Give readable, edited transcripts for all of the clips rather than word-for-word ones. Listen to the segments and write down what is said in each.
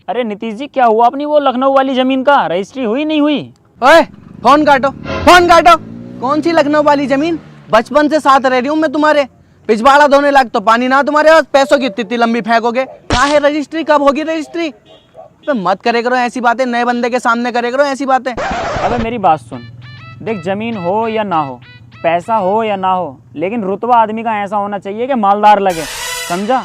अरे नीतीश जी, क्या हुआ अपनी वो लखनऊ वाली जमीन का? रजिस्ट्री हुई नहीं हुई? ओए फोन काटो, फोन काटो। कौन सी लखनऊ वाली जमीन? बचपन से साथ रह रही हूँ मैं तुम्हारे। पिछवाड़ा धोने लायक तो पानी ना तुम्हारे पास, पैसों की इतनी लंबी फेंकोगे। कहाँ है रजिस्ट्री? कब होगी रजिस्ट्री? तो मत करे करो ऐसी बातें, नए बंदे के सामने करे करो ऐसी बातें। अबे मेरी बात सुन, देख जमीन हो या ना हो, पैसा हो या ना हो, लेकिन रुतबा आदमी का ऐसा होना चाहिए कि मालदार लगे, समझा?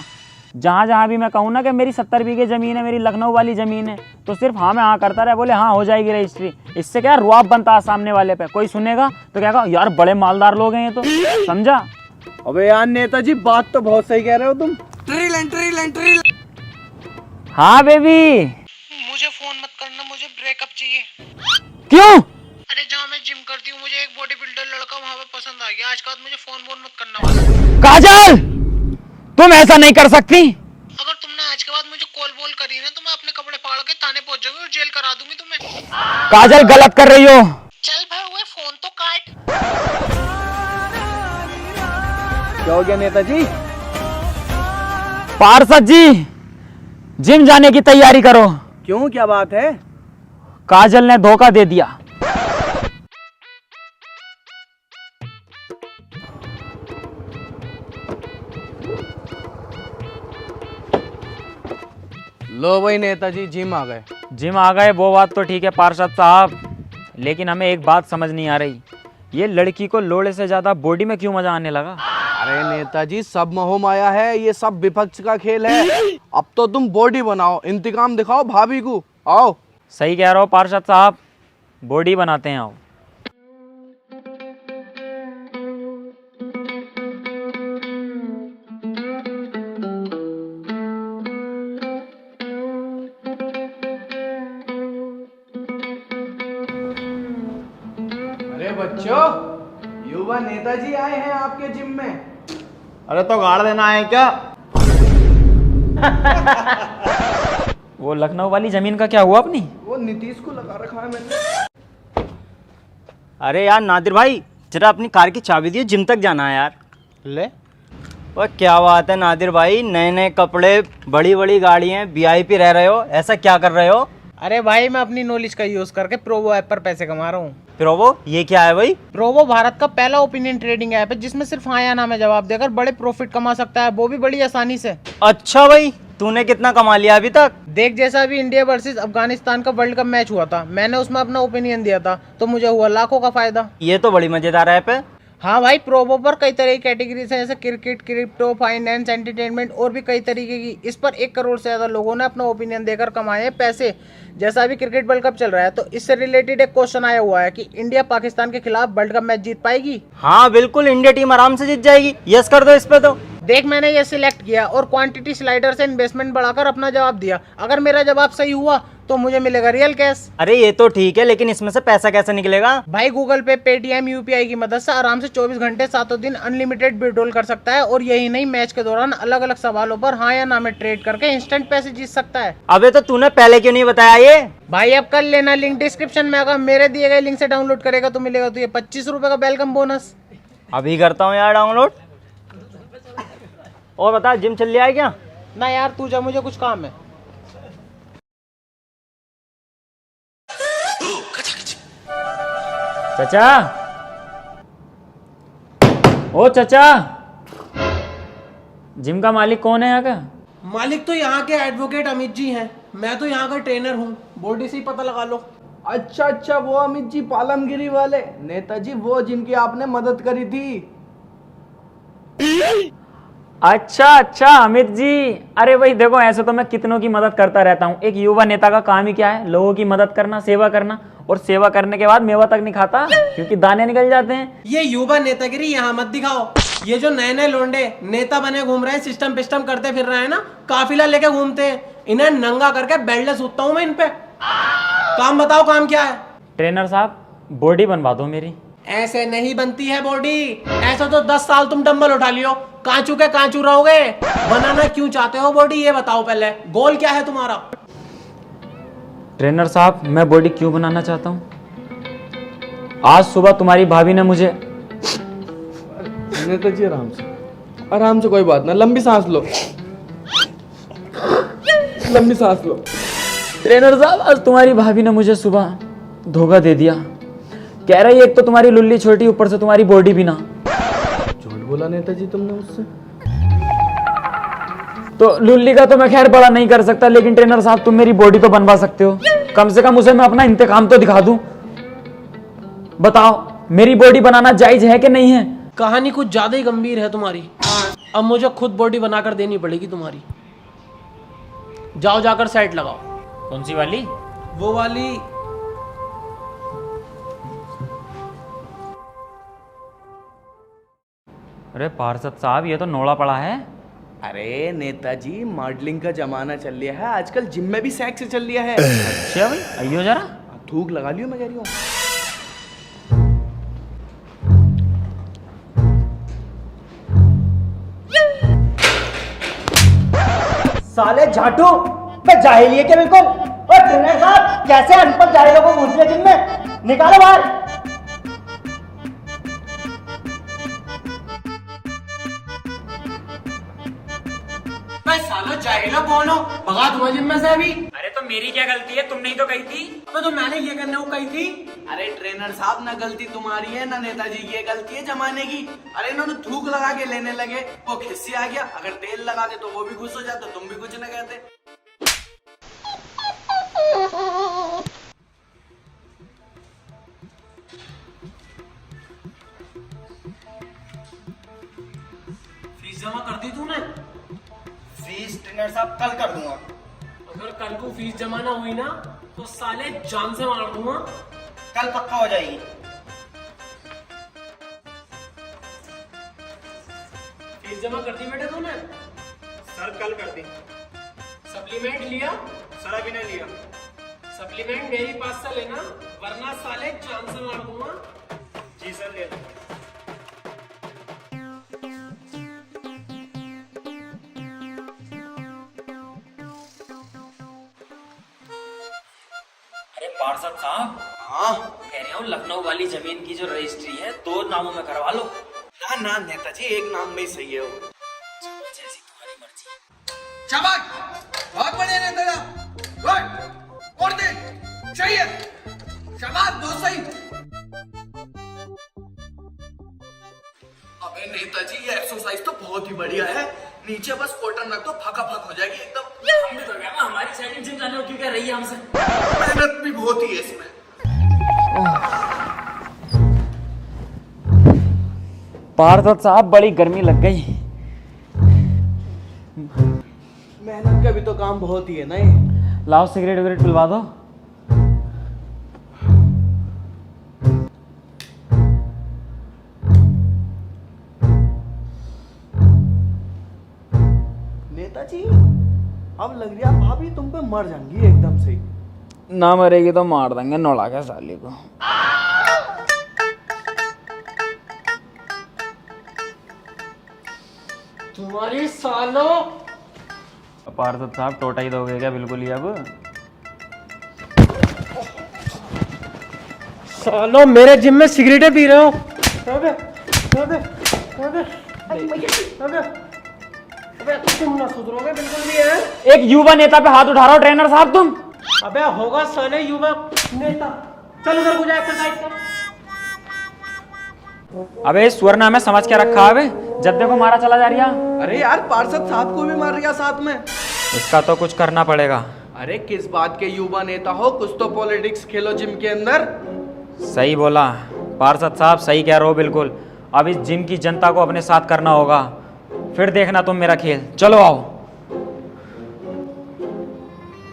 जहाँ जहाँ भी मैं कहूँ ना कि मेरी 70 बीघे ज़मीन है, मेरी लखनऊ वाली ज़मीन है, तो सिर्फ हाँ में हाँ करता रहे, बोले हाँ हो जाएगी रजिस्ट्री। इससे क्या रुआब बनता है सामने वाले पे, कोई सुनेगा तो क्या कहा यार बड़े मालदार लोग हैं ये तो, समझा? अबे यार नेताजी, बात तो बहुत सही कह रहे हो तुम। हाँ बेबी। मुझे फोन मत करना, मुझे ब्रेकअप चाहिए। क्यों? अरे जहाँ मैं जिम करती हूँ, मुझे एक बॉडी बिल्डर लड़का वहाँ पे पसंद आ गया। आज के बाद मुझे फोन मत करना। काजल, तुम ऐसा नहीं कर सकती। अगर तुमने आज के बाद मुझे कॉल बोल करी ना, तो मैं अपने कपड़े फाड़ के थाने पहुँच जाऊंगी और जेल करा दूंगी तुम्हें। काजल गलत कर रही हो। चल भाई, हुए फोन तो काट। क्या हो गया नेताजी? पार्षद जी, जिम जाने की तैयारी करो। क्यों, क्या बात है? काजल ने धोखा दे दिया। लो भाई नेताजी, जिम आ गए। जिम आ गए वो बात तो ठीक है पार्षद साहब, लेकिन हमें एक बात समझ नहीं आ रही, ये लड़की को लोड़े से ज्यादा बॉडी में क्यों मजा आने लगा? अरे नेताजी, सब मोह माया है, ये सब विपक्ष का खेल है। अब तो तुम बॉडी बनाओ, इंतकाम दिखाओ भाभी को। आओ। सही कह रहे हो पार्षद साहब, बॉडी बनाते हैं। आओ। अरे बच्चों, युवा नेताजी आए हैं आपके जिम में। अरे तो गाड़ देना है क्या? वो लखनऊ वाली जमीन का क्या हुआ अपनी? वो नीतीश को लगा रखा है मैंने। अरे यार नादिर भाई, जरा अपनी कार की चाबी दियो, जिम तक जाना है यार। ले। और क्या बात है नादिर भाई, नए नए कपड़े, बड़ी बड़ी गाड़ियाँ, वीआईपी रह रहे हो, ऐसा क्या कर रहे हो? अरे भाई, मैं अपनी नॉलेज का यूज करके प्रोवो ऐप पर पैसे कमा रहा हूँ। प्रोवो, ये क्या है भाई? प्रोवो भारत का पहला ओपिनियन ट्रेडिंग ऐप है, जिसमें सिर्फ हाँ या ना में जवाब देकर बड़े प्रॉफिट कमा सकता है, वो भी बड़ी आसानी से। अच्छा भाई, तूने कितना कमा लिया अभी तक? देख, जैसा अभी इंडिया वर्सेस अफगानिस्तान का वर्ल्ड कप मैच हुआ था, मैंने उसमें अपना ओपिनियन दिया था, तो मुझे हुआ लाखों का फायदा। ये तो बड़ी मजेदार ऐप है। हाँ भाई, प्रोवो पर कई तरह की कैटेगरीज हैं, जैसे क्रिकेट, क्रिप्टो, फाइनेंस, एंटरटेनमेंट और भी कई तरीके की। इस पर 1 करोड़ से ज्यादा लोगों ने अपना ओपिनियन देकर कमाए हैं पैसे। जैसा अभी क्रिकेट वर्ल्ड कप चल रहा है, तो इससे रिलेटेड एक क्वेश्चन आया हुआ है कि इंडिया पाकिस्तान के खिलाफ वर्ल्ड कप मैच जीत पाएगी? हाँ बिल्कुल, इंडिया टीम आराम से जीत जाएगी। यस कर दो इस पे तो। देख, मैंने ये सिलेक्ट किया और क्वांटिटी स्लाइडर से इन्वेस्टमेंट बढ़ाकर अपना जवाब दिया। अगर मेरा जवाब सही हुआ तो मुझे मिलेगा रियल कैश। अरे ये तो ठीक है, लेकिन इसमें से पैसा कैसे निकलेगा? भाई, गूगल पे, पेटीएम, यूपीआई की मदद से आराम से 24 घंटे 7 दिन अनलिमिटेड विड्रॉल कर सकता है। और यही नहीं, मैच के दौरान अलग अलग सवालों पर हाँ या ना में ट्रेड करके इंस्टेंट पैसे जीत सकता है। अबे तो तूने पहले क्यों नहीं बताया ये? भाई अब कर लेना, लिंक डिस्क्रिप्शन में। अगर मेरे दिए गए लिंक से डाउनलोड करेगा तो मिलेगा तुझे 25 रुपए का वेलकम बोनस। अभी करता हूँ यार डाउनलोड। और बता, जिम चल लिया है क्या? ना यार, तू जा, मुझे कुछ काम है। चाचा, ओ चाचा, जिम का मालिक कौन है यहाँ का? मालिक तो यहाँ के एडवोकेट अमित जी हैं। मैं तो यहाँ का ट्रेनर हूँ, बॉडी से ही पता लगा लो। अच्छा अच्छा, वो अमित जी पालमगिरी वाले नेताजी, वो जिनकी आपने मदद करी थी। अच्छा अच्छा अमित जी, अरे भाई देखो, ऐसे तो मैं कितनों की मदद करता रहता हूँ। एक युवा नेता का काम ही क्या है? लोगों की मदद करना, सेवा करना। और सेवा करने के बाद मेवा तक नहीं खाता, क्योंकि दाने निकल जाते हैं। ये युवा नेतागिरी यहाँ मत दिखाओ। ये जो नए नए लोंडे नेता बने घूम रहे हैं, सिस्टम पिस्टम करते फिर रहे हैं ना, काफिला लेके घूमते हैं, इन्हें नंगा करके बेल्ट ले सूतता हूँ मैं इन पे। काम बताओ, काम क्या है? ट्रेनर साहब, बॉडी बनवा दो मेरी। ऐसे नहीं बनती है बॉडी। ऐसा तो 10 साल तुम डंबल उठा लियो, कांचू के कांचू रहोगे। बनाना क्यों चाहते हो बॉडी, ये बताओ पहले। गोल क्या है तुम्हारा? ट्रेनर साहब, मैं बॉडी क्यों बनाना चाहता हूँ? आज सुबह तुम्हारी भाभी ने मुझे। नेताजी आराम से, कोई बात ना, लंबी सांस लो, लंबी सांस लो। ट्रेनर साहब आज तुम्हारी भाभी ने मुझे सुबह धोखा दे दिया। कह रही एक तो तुम्हारी लुल्ली छोटी, ऊपर से तुम्हारी बॉडी भी ना। झूठ बोला नेताजी तुमने मुझसे। तो लुल्ली का तो मैं खैर बड़ा नहीं कर सकता, लेकिन ट्रेनर साहब तुम मेरी बॉडी तो बनवा सकते हो। कम से कम उसे मैं अपना इंतकाम तो दिखा दूं। बताओ मेरी बॉडी बनाना जायज है कि नहीं है? कहानी कुछ ज्यादा ही गंभीर है तुम्हारी। अब मुझे खुद बॉडी बनाकर देनी पड़ेगी तुम्हारी। जाओ जाकर सेट लगाओ। कौन सी वाली? वो वाली। अरे पार्षद साहब ये तो नोड़ा पड़ा है। अरे नेताजी मॉडलिंग का जमाना चल लिया है आजकल, जिम में भी सेक्स चल लिया है। अच्छा भाई आइयो जरा। थूक लगा लियो मैं कह रही हूँ। साले झाटू मैं जाहिल है क्या बिल्कुल। और ट्रेनर साहब कैसे अनपढ़ जाहिलों को घुस लिया जिम में, निकालो बाहर। सालो जाहिलो कौन हो? भगा दूंगा जिम में से अभी। अरे तो मेरी क्या गलती है? तुमने ही तो कही थी। तो मैंने ये करने को कही थी। अरे ट्रेनर साहब ना गलती तुम्हारी है ना नेताजी की, ये गलती है जमाने की। अरे इन्होंने थूक लगा के लेने लगे, वो खिस्सी आ गया। अगर तेल लगा के तो वो भी खुश हो जाते, तुम भी कुछ ना कहते। फीस जमा कर दी तूने? फीस ट्रेनर साहब कल कर दूंगा। अगर कल को फीस जमा ना हुई ना तो साले जान से मार दूंगा। कल पक्का हो जाएगी। फीस जमा कर दी बेटे तूने? सर कल कर दी। सप्लीमेंट लिया? सर अभी नहीं लिया। सप्लीमेंट मेरी पास से लेना, वरना साले जान से मार दूंगा। जी सर ले लो। अरे पार्षद साहब, हाँ कह रहा हूँ लखनऊ वाली जमीन की जो रजिस्ट्री है 2 नामों में करवा लो। ना ना नेताजी एक नाम में ही सही है वो। जैसी तुम्हारी मर्जी। शाबाश, बहुत बढ़िया नेता। गुड, और दे, चाहिए। शाबाश, बहुत सही। अबे नेताजी ये एक्सरसाइज तो बहुत ही बढ़िया है। नीचे बस कॉटन रख दो, फका फक हो जाएगी एकदम। हम भी तो क्या ना, हमारी सेटिंग जिम जाने को क्यों कह रही है हमसे? मेहनत भी बहुत ही है इसमें। पार्षद साहब बड़ी गर्मी लग गई। मेहनत का भी तो काम बहुत ही है ना ये। लाओ सिगरेट विगरेट पिलवा दो। नेताजी अब लग रहा भाभी तुम पे मर जाएंगी एकदम से। ना मरेगी तो मार देंगे नौड़ा के साली को। तुम्हारी सालो। पार्षद साहब टोटा ही दोगे क्या बिल्कुल ही अब? सालो मेरे जिम में सिगरेटें पी रहे हो? अबे अबे अबे अबे अबे तुम ना सुधरोगे बिल्कुल भी है। एक युवा नेता पे हाथ उठा रहा हो ट्रेनर साहब तुम। अबे होगा साले युवक नेता। चल उधर को जा एक्सरसाइज कर। अबे स्वर्ण हमें समझ के रखा है, जब देखो मारा चला जा रहा। अरे यार पार्षद साहब को भी मार रहा साथ में। इसका तो कुछ करना पड़ेगा। अरे किस बात के युवा नेता हो, कुछ तो पॉलिटिक्स खेलो जिम के अंदर। सही बोला पार्षद साहब, सही कह रहे हो बिल्कुल। अब इस जिम की जनता को अपने साथ करना होगा, फिर देखना तुम मेरा खेल। चलो आओ।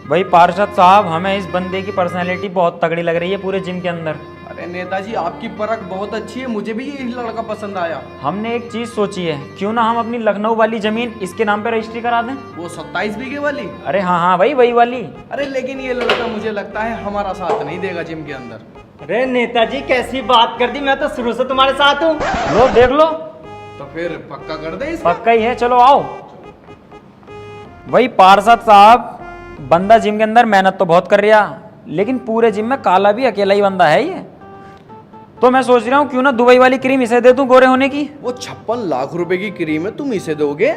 भाई पार्षद साहब, हमें इस बंदे की पर्सनैलिटी बहुत तगड़ी लग रही है पूरे जिम के अंदर। अरे नेताजी आपकी परख बहुत अच्छी है, मुझे भी यही लड़का पसंद आया। हमने एक चीज सोची है, क्यों ना हम अपनी लखनऊ वाली जमीन इसके नाम पे रजिस्ट्री करा दें। वो 27 बीघे वाली। अरे हाँ हाँ भाई वही वाली। अरे लेकिन ये लड़का मुझे लगता है हमारा साथ नहीं देगा जिम के अंदर। अरे नेताजी कैसी बात कर दी, मैं तो शुरू से तुम्हारे साथ हूँ। लो देख लो, तो फिर पक्का कर दे इसका। पक्का ही है। चलो आओ। वही पार्षद साहब, बंदा जिम के अंदर मेहनत तो बहुत कर रहा, लेकिन पूरे जिम में काला भी अकेला ही बंदा है ये। तो मैं सोच रहा हूँ क्यों ना दुबई वाली क्रीम इसे दे दूं गोरे होने की। वो 56 लाख रुपए की क्रीम है, तुम इसे दोगे?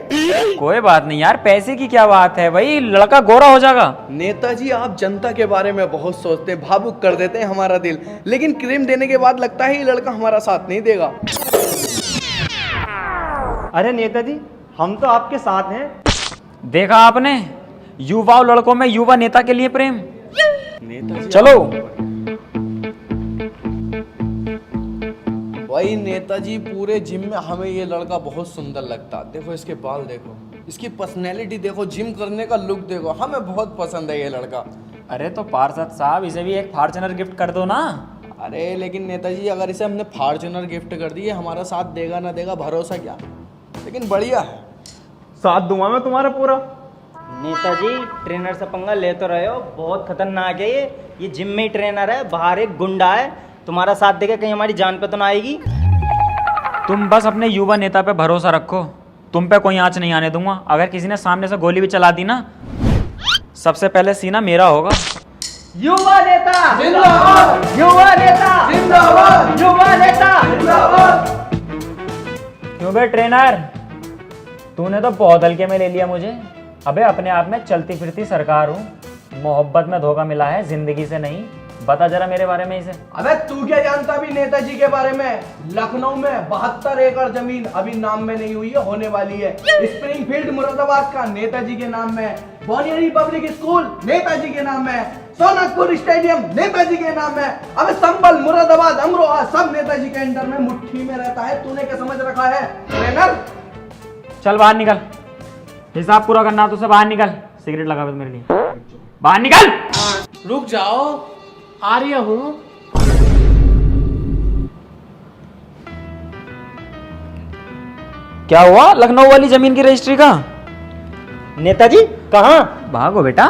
कोई बात नहीं यार, पैसे की क्या बात है भाई, लड़का गोरा हो जाएगा। नेताजी आप जनता के बारे में बहुत सोचते हैं, भावुक कर देते हैं हमारा दिल, लेकिन क्रीम देने के बाद लगता है ये लड़का हमारा साथ नहीं देगा। अरे नेताजी, हम तो आपके साथ हैं। देखा आपने, युवा लड़कों में युवा नेता के लिए प्रेम। नेताजी चलो। भाई नेताजी पूरे जिम में हमें ये लड़का बहुत सुंदर लगता। देखो इसके बाल देखो, इसकी पर्सनैलिटी देखो, जिम करने का लुक देखो, हमें बहुत पसंद है ये लड़का। अरे तो पार्षद साहब इसे भी एक फॉर्च्यूनर गिफ्ट कर दो ना। अरे लेकिन नेताजी अगर इसे हमने फॉर्च्यूनर गिफ्ट कर दी, हमारा साथ देगा ना देगा भरोसा क्या, लेकिन बढ़िया है। साथ दूंगा मैं तुम्हारा पूरा। नेताजी ट्रेनर से पंगा ले तो रहे हो, बहुत खतरनाक है ये जिम में ही ट्रेनर है, बाहर एक गुंडा है, तुम्हारा साथ देगा कहीं हमारी जान पे तो ना आएगी। तुम बस अपने युवा नेता पे भरोसा रखो, तुम पे कोई आंच नहीं आने दूंगा। अगर किसी ने सामने से गोली भी चला दी ना, सबसे पहले सीना मेरा होगा। युवा नेता जिंदाबाद, युवा नेता जिंदाबाद, युवा नेता जिंदाबाद। क्यों बे ट्रेनर, तूने तो बहुत हल्के में ले लिया मुझे। अबे अपने आप में चलती फिरती सरकार हूँ, मोहब्बत में धोखा मिला है, जिंदगी से नहीं। बता जरा मेरे बारे में इसे। अबे तू क्या जानता भी नेताजी के बारे में? लखनऊ में 72 एकड़ जमीन अभी नाम में नहीं हुई है, होने वाली है। स्प्रिंगफील्ड मुरादाबाद का नेताजी के नाम में, बोनियरी पब्लिक स्कूल नेताजी के नाम में, सोनापुर स्टेडियम नेताजी के नाम में, अब संभल, मुरादाबाद, अमरोहा सब नेताजी के अंडर में मुट्ठी में रहता है। तूने क्या समझ रखा है ट्रेनर? चल बाहर निकल, हिसाब पूरा करना तो से बाहर निकल। सिगरेट लगा मेरे लिए, बाहर निकल। रुक जाओ, आ रही हूँ। क्या हुआ लखनऊ वाली जमीन की रजिस्ट्री का? नेताजी कहाँ? भागो बेटा।